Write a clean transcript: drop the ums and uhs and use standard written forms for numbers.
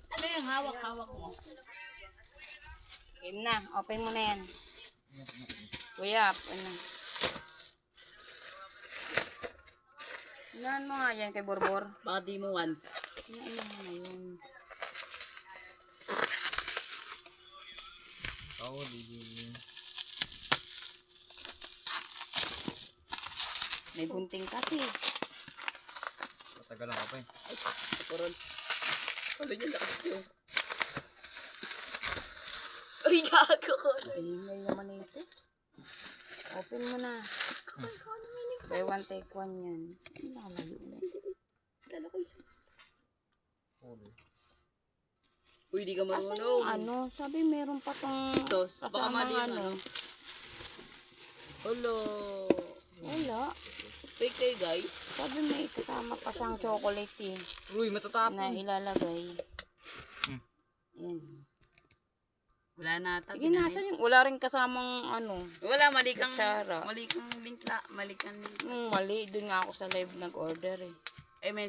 Ano yung hawak-hawak mo? Game na. Open mo na yan. Kuya, open na. Inahan mo nga yan kay Borbor. Baka di mo one. Inahan mo na yun. Oo, di. May gunting kasi. Matagal lang ka pa eh. Kapuron. Ano yung lakas yun? Ay, gago ko. Ingay naman ito. Open mo na. Buy one, take one yan. Lalayo na. Dala ko isa. Uy, di ka Asan marunong. yung ano? Sabi meron pa tong Sos, baka kasama mali yung ano. Hello. Wala. Fake kayo, guys. Sabi may kasama pa siyang chocolate eh. Uy, matatapon. Na ilalagay. Yan. Wala na ata. Sige, nasan yung wala rin kasamang ano. Wala, mali kang Kutsara. link la. Mali kang link. Mali, dun nga ako sa live nag-order eh. Eh, may